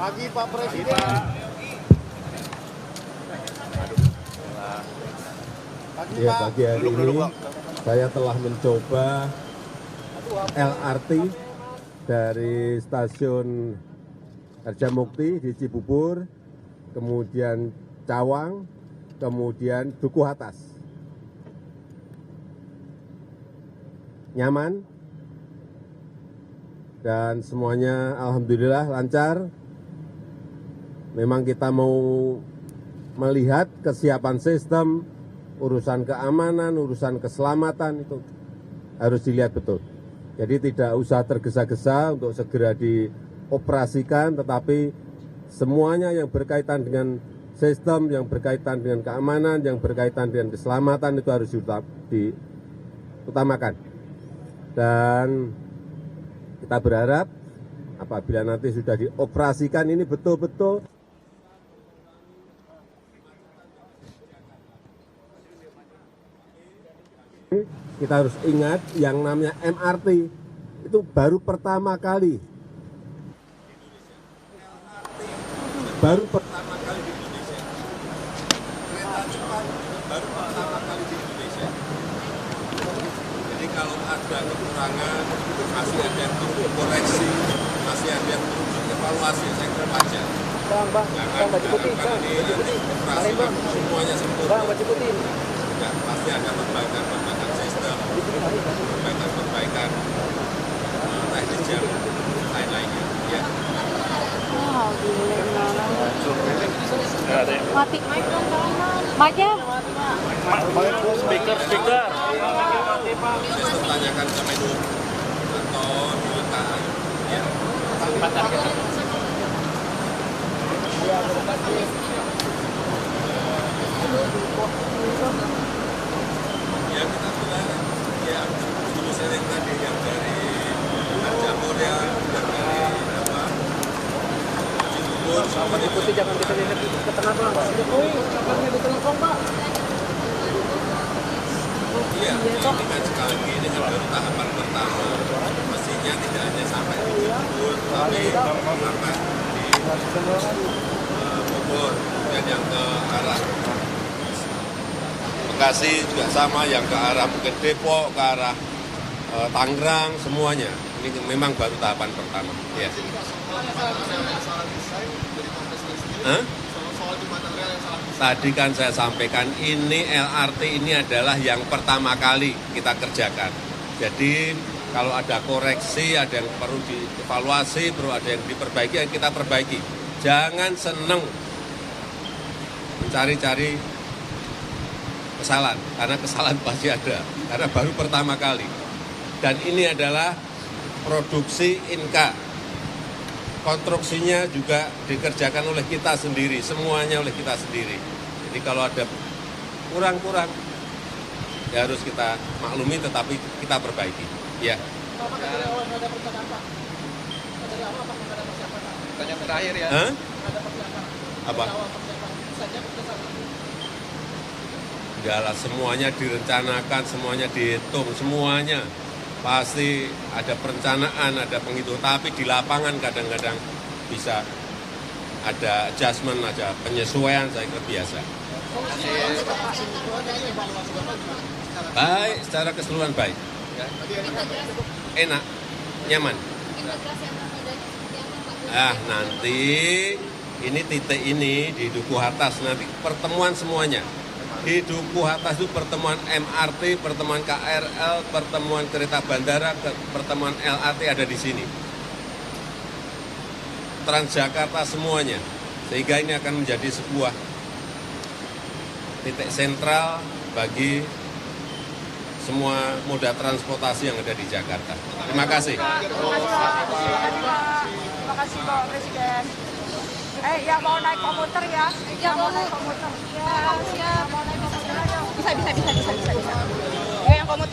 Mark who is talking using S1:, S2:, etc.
S1: Pagi Pak Presiden.
S2: Ya, pagi hari ini saya telah mencoba LRT dari stasiun Harjamukti di Cibubur, kemudian Cawang, kemudian Dukuh Atas. Nyaman dan semuanya alhamdulillah lancar. Memang kita mau melihat kesiapan sistem, urusan keamanan, urusan keselamatan itu harus dilihat betul. Jadi tidak usah tergesa-gesa untuk segera dioperasikan, tetapi semuanya yang berkaitan dengan sistem, yang berkaitan dengan keamanan, yang berkaitan dengan keselamatan itu harus diutamakan. Dan kita berharap apabila nanti sudah dioperasikan ini betul-betul kita harus ingat yang namanya MRT itu baru pertama kali. Baru pertama kali di Indonesia. Kereta cepat baru pertama kali di Indonesia. Jadi kalau ada kekurangan, masih ada yang perlu koreksi, masih ada yang perlu evaluasi, saya kira wajar.
S1: Bang, baju putih, Bang.
S2: Ini nanti operasi semuanya sempurna.
S1: Bang, baju putih.
S2: Ya, pasti ada perbaikan sistem, perbaikan teknis yang lain-lainnya. Ya.
S3: Wow, mati mic dong, mic-nya.
S1: Speaker.
S2: Sistem tanyakan ke Menhub atau diletakkan. Ya. Ya kita bilang, ya dulu sering tadi yang dari Jamur ya, yang dari apa, Cibubur,
S1: Baju putih jangan kita lihat ke tengah, Bang. Jokowi, kabarnya di telepon, Pak.
S2: iya, ini kan sekali lagi ini kan baru tahapan pertama. Mestinya tidak hanya sampai di Cibubur, tapi sampai di Bogor dan yang ke arah Bekasi juga sama, yang ke arah mungkin Depok, ke arah Tangerang, semuanya. Ini memang baru tahapan pertama. Ya. Hah? Tadi kan saya sampaikan ini LRT ini adalah yang pertama kali kita kerjakan. Jadi kalau ada koreksi, ada yang perlu dievaluasi, perlu ada yang diperbaiki, yang kita perbaiki. Jangan seneng mencari-cari kesalahan, karena kesalahan pasti ada, karena baru pertama kali. Dan ini adalah produksi Inka. Konstruksinya juga dikerjakan oleh kita sendiri, semuanya oleh kita sendiri. Jadi kalau ada kurang-kurang, ya harus kita maklumi, tetapi kita perbaiki. Ya.
S1: Pertanyaan terakhir ya.
S2: Hah? Apa? Enggak lah, semuanya direncanakan, semuanya dihitung, semuanya. Pasti ada perencanaan, ada penghitungan, tapi di lapangan kadang-kadang bisa ada adjustment, ada penyesuaian, saya kira biasa. Baik, secara keseluruhan baik. Enak, nyaman. Nanti ini titik ini di Dukuh Atas, nanti pertemuan semuanya. Di Dukuh Atas itu pertemuan MRT, pertemuan KRL, pertemuan kereta bandara, pertemuan LRT ada di sini. Transjakarta semuanya. Sehingga ini akan menjadi sebuah titik sentral bagi semua moda transportasi yang ada di Jakarta. Terima kasih.
S3: Terima kasih Pak Presiden. Yang mau naik komuter ya. Yang mau naik komuter. Ya, siap. Mau naik komuter aja. Bisa. Yang komuter.